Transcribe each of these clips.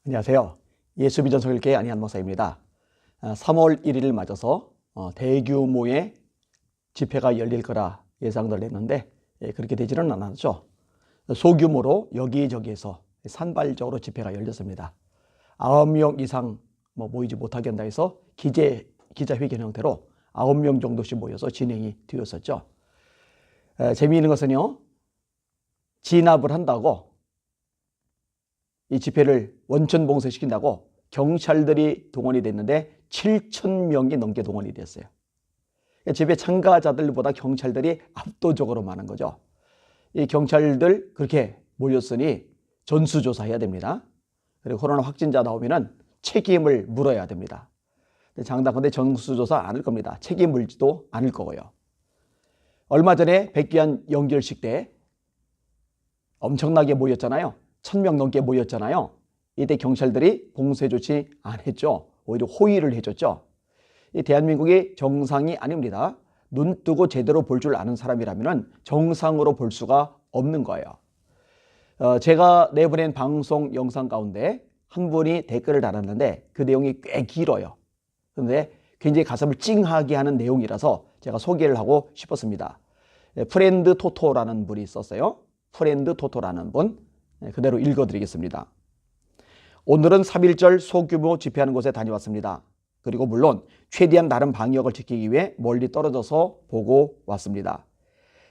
안녕하세요. 예수비전성일교회 안희한 목사입니다. 3월 1일을 맞아서 대규모의 집회가 열릴 거라 예상들 했는데 그렇게 되지는 않았죠. 소규모로 여기저기에서 산발적으로 집회가 열렸습니다. 9명 이상 모이지 못하게 한다 해서 기자회견 형태로 9명 정도씩 모여서 진행이 되었었죠. 재미있는 것은요, 진압을 한다고 이 집회를 원천봉쇄시킨다고 경찰들이 동원이 됐는데 7,000명이 넘게 동원이 됐어요. 집회 참가자들보다 경찰들이 압도적으로 많은 거죠. 이 경찰들 그렇게 몰렸으니 전수조사해야 됩니다. 그리고 코로나 확진자 나오면은 책임을 물어야 됩니다. 장담컨대 전수조사 안 할 겁니다. 책임 물지도 않을 거고요. 얼마 전에 백기환 영결식 때 엄청나게 모였잖아요. 1,000명 넘게 모였잖아요. 이때 경찰들이 봉쇄 조치 안 했죠. 오히려 호의를 해줬죠. 이 대한민국이 정상이 아닙니다. 눈 뜨고 제대로 볼 줄 아는 사람이라면 정상으로 볼 수가 없는 거예요. 제가 내보낸 방송 영상 가운데 한 분이 댓글을 달았는데 그 내용이 꽤 길어요. 그런데 굉장히 가슴을 찡하게 하는 내용이라서 제가 소개를 하고 싶었습니다. 프렌드 토토라는 분이 있었어요. 프렌드 토토라는 분. 그대로 읽어드리겠습니다. 오늘은 3.1절 소규모 집회하는 곳에 다녀왔습니다. 그리고 물론 최대한 나름 방역을 지키기 위해 멀리 떨어져서 보고 왔습니다.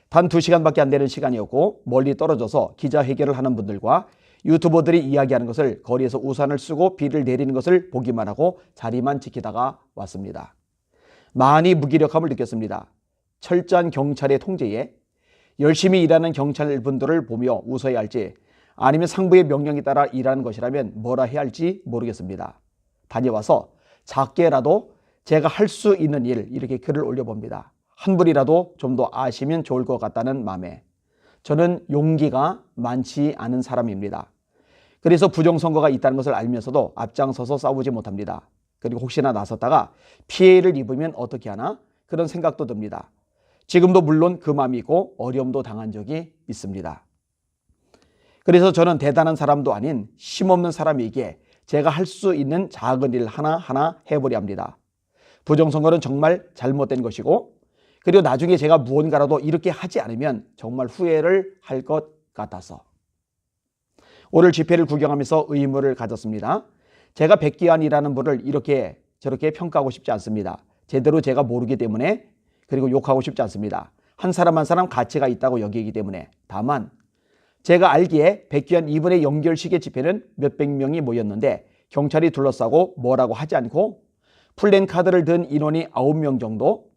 단 2시간밖에 안 되는 시간이었고 멀리 떨어져서 기자회견을 하는 분들과 유튜버들이 이야기하는 것을 거리에서 우산을 쓰고 비를 내리는 것을 보기만 하고 자리만 지키다가 왔습니다. 많이 무기력함을 느꼈습니다. 철저한 경찰의 통제에 열심히 일하는 경찰분들을 보며 웃어야 할지 아니면 상부의 명령에 따라 일하는 것이라면 뭐라 해야 할지 모르겠습니다. 다녀와서 작게라도 제가 할 수 있는 일 이렇게 글을 올려봅니다. 한 분이라도 좀 더 아시면 좋을 것 같다는 마음에 저는 용기가 많지 않은 사람입니다. 그래서 부정선거가 있다는 것을 알면서도 앞장서서 싸우지 못합니다. 그리고 혹시나 나섰다가 피해를 입으면 어떻게 하나 그런 생각도 듭니다. 지금도 물론 그 마음이 있고 어려움도 당한 적이 있습니다. 그래서 저는 대단한 사람도 아닌 힘없는 사람이기에 제가 할 수 있는 작은 일 하나하나 해보려 합니다. 부정선거는 정말 잘못된 것이고 그리고 나중에 제가 무언가라도 이렇게 하지 않으면 정말 후회를 할 것 같아서 오늘 집회를 구경하면서 의문을 가졌습니다. 제가 백기환이라는 분을 이렇게 저렇게 평가하고 싶지 않습니다. 제대로 제가 모르기 때문에 그리고 욕하고 싶지 않습니다. 한 사람 한 사람 가치가 있다고 여기기 때문에 다만 제가 알기에 백기환 이번의 영결식의 집회는 몇백 명이 모였는데 경찰이 둘러싸고 뭐라고 하지 않고 플랜카드를 든 인원이 9명 정도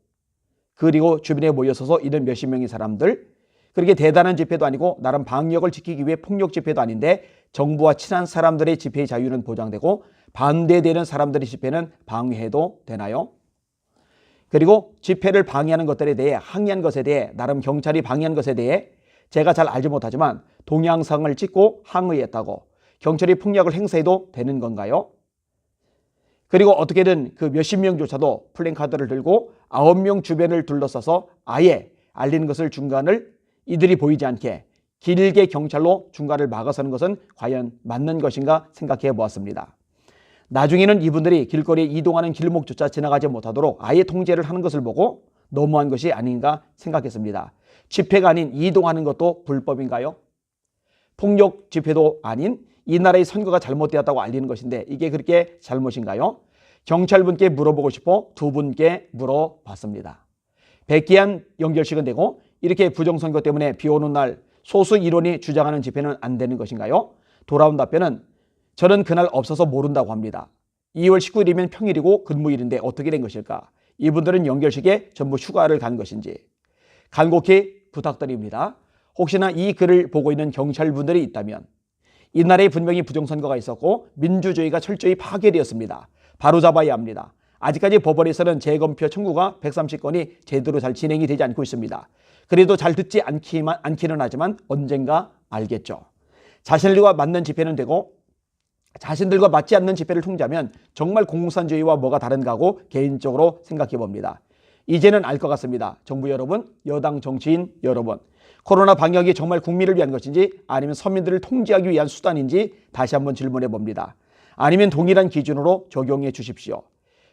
그리고 주변에 모여서서 이런 몇십 명의 사람들 그렇게 대단한 집회도 아니고 나름 방역을 지키기 위해 폭력 집회도 아닌데 정부와 친한 사람들의 집회의 자유는 보장되고 반대되는 사람들의 집회는 방해해도 되나요? 그리고 집회를 방해하는 것들에 대해 항의한 것에 대해 나름 경찰이 방해한 것에 대해 제가 잘 알지 못하지만 동영상을 찍고 항의했다고 경찰이 폭력을 행사해도 되는 건가요? 그리고 어떻게든 그 몇십 명조차도 플랜카드를 들고 9명 주변을 둘러싸서 아예 알리는 것을 중간을 이들이 보이지 않게 길게 경찰로 중간을 막아서는 것은 과연 맞는 것인가 생각해 보았습니다. 나중에는 이분들이 길거리에 이동하는 길목조차 지나가지 못하도록 아예 통제를 하는 것을 보고 너무한 것이 아닌가 생각했습니다. 집회가 아닌 이동하는 것도 불법인가요? 폭력 집회도 아닌 이 나라의 선거가 잘못되었다고 알리는 것인데 이게 그렇게 잘못인가요? 경찰분께 물어보고 싶어 두 분께 물어봤습니다. 백기환 영결식은 되고 이렇게 부정선거 때문에 비 오는 날 소수 일원이 주장하는 집회는 안 되는 것인가요? 돌아온 답변은 저는 그날 없어서 모른다고 합니다. 2월 19일이면 평일이고 근무일인데 어떻게 된 것일까? 이분들은 영결식에 전부 휴가를 간 것인지 간곡히 부탁드립니다. 혹시나 이 글을 보고 있는 경찰분들이 있다면 이 나라에 분명히 부정선거가 있었고 민주주의가 철저히 파괴되었습니다. 바로잡아야 합니다. 아직까지 법원에서는 재검표 청구가 130건이 제대로 잘 진행이 되지 않고 있습니다. 그래도 잘 듣지 않기는 하지만 언젠가 알겠죠. 자신들과 맞는 집회는 되고 자신들과 맞지 않는 집회를 통제하면 정말 공산주의와 뭐가 다른가 하고 개인적으로 생각해 봅니다. 이제는 알 것 같습니다. 정부 여러분, 여당 정치인 여러분, 코로나 방역이 정말 국민을 위한 것인지 아니면 서민들을 통제하기 위한 수단인지 다시 한번 질문해 봅니다. 아니면 동일한 기준으로 적용해 주십시오.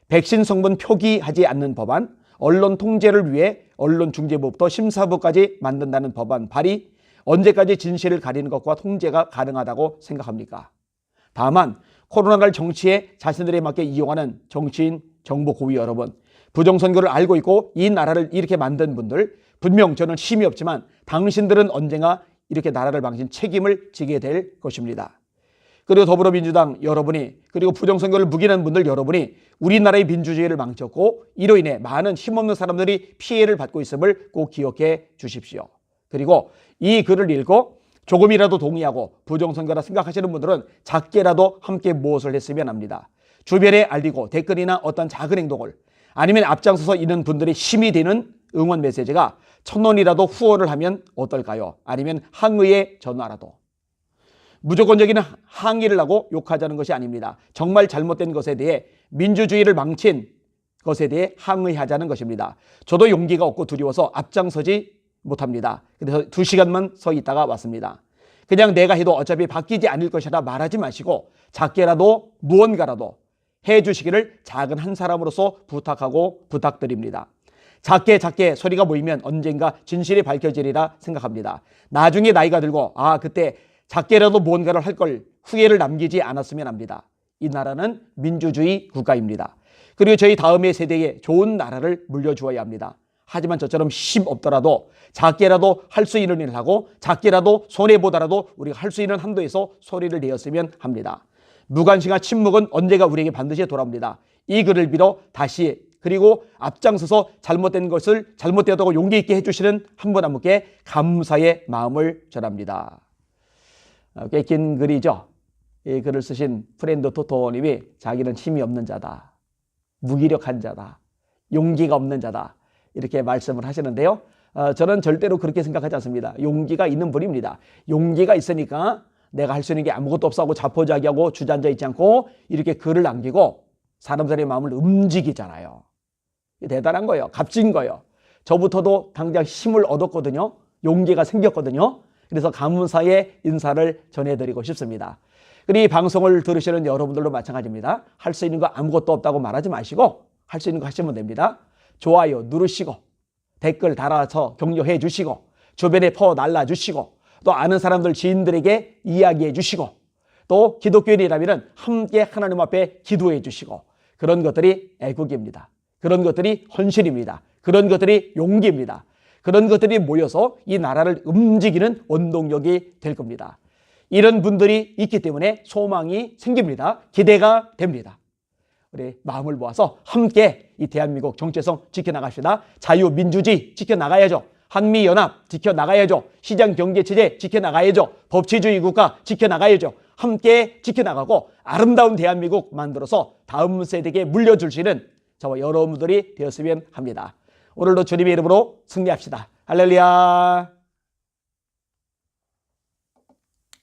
백신 성분 표기하지 않는 법안, 언론 통제를 위해 언론중재부부터 심사부까지 만든다는 법안 발의, 언제까지 진실을 가리는 것과 통제가 가능하다고 생각합니까? 다만 코로나를 정치에 자신들에 맞게 이용하는 정치인, 정보 고위 여러분, 부정선거를 알고 있고 이 나라를 이렇게 만든 분들, 분명 저는 힘이 없지만 당신들은 언젠가 이렇게 나라를 망친 책임을 지게 될 것입니다. 그리고 더불어민주당 여러분이, 그리고 부정선거를 묵인한 분들 여러분이 우리나라의 민주주의를 망쳤고 이로 인해 많은 힘없는 사람들이 피해를 받고 있음을 꼭 기억해 주십시오. 그리고 이 글을 읽고 조금이라도 동의하고 부정선거라 생각하시는 분들은 작게라도 함께 무엇을 했으면 합니다. 주변에 알리고 댓글이나 어떤 작은 행동을, 아니면 앞장서서 있는 분들의 힘이 되는 응원 메시지가 1,000원이라도 후원을 하면 어떨까요? 아니면 항의의 전화라도. 무조건적인 항의를 하고 욕하자는 것이 아닙니다. 정말 잘못된 것에 대해, 민주주의를 망친 것에 대해 항의하자는 것입니다. 저도 용기가 없고 두려워서 앞장서지 못합니다. 그래서 2시간만 서 있다가 왔습니다. 그냥 내가 해도 어차피 바뀌지 않을 것이라 말하지 마시고 작게라도 무언가라도 해주시기를 작은 한 사람으로서 부탁드립니다. 작게 소리가 모이면 언젠가 진실이 밝혀지리라 생각합니다. 나중에 나이가 들고 그때 작게라도 무언가를 할 걸 후회를 남기지 않았으면 합니다. 이 나라는 민주주의 국가입니다. 그리고 저희 다음의 세대에 좋은 나라를 물려주어야 합니다. 하지만 저처럼 힘 없더라도 작게라도 할 수 있는 일을 하고 작게라도 손해보더라도 우리가 할 수 있는 한도에서 소리를 내었으면 합니다. 무관심과 침묵은 언제가 우리에게 반드시 돌아옵니다. 이 글을 빌어 다시, 그리고 앞장서서 잘못된 것을 잘못되었다고 용기 있게 해주시는 한 분 한 분께 감사의 마음을 전합니다. 꽤 긴 글이죠. 이 글을 쓰신 프렌드 토토님이 자기는 힘이 없는 자다, 무기력한 자다, 용기가 없는 자다, 이렇게 말씀을 하시는데요. 저는 절대로 그렇게 생각하지 않습니다. 용기가 있는 분입니다. 용기가 있으니까 내가 할 수 있는 게 아무것도 없어 하고 자포자기하고 주저앉아 있지 않고 이렇게 글을 남기고 사람들의 마음을 움직이잖아요. 대단한 거예요. 값진 거예요. 저부터도 당장 힘을 얻었거든요. 용기가 생겼거든요. 그래서 감사의 인사를 전해드리고 싶습니다. 그리고 이 방송을 들으시는 여러분들도 마찬가지입니다. 할 수 있는 거 아무것도 없다고 말하지 마시고 할 수 있는 거 하시면 됩니다. 좋아요 누르시고 댓글 달아서 격려해 주시고 주변에 퍼 날라주시고 또 아는 사람들, 지인들에게 이야기해 주시고 또 기독교인이라면 함께 하나님 앞에 기도해 주시고, 그런 것들이 애국입니다. 그런 것들이 헌신입니다. 그런 것들이 용기입니다. 그런 것들이 모여서 이 나라를 움직이는 원동력이 될 겁니다. 이런 분들이 있기 때문에 소망이 생깁니다. 기대가 됩니다. 우리 마음을 모아서 함께 이 대한민국 정체성 지켜나갑시다. 자유민주주의 지켜나가야죠. 한미연합 지켜나가야죠. 시장경제체제 지켜나가야죠. 법치주의 국가 지켜나가야죠. 함께 지켜나가고 아름다운 대한민국 만들어서 다음 세대에게 물려줄 수 있는 저와 여러분들이 되었으면 합니다. 오늘도 주님의 이름으로 승리합시다. 할렐루야.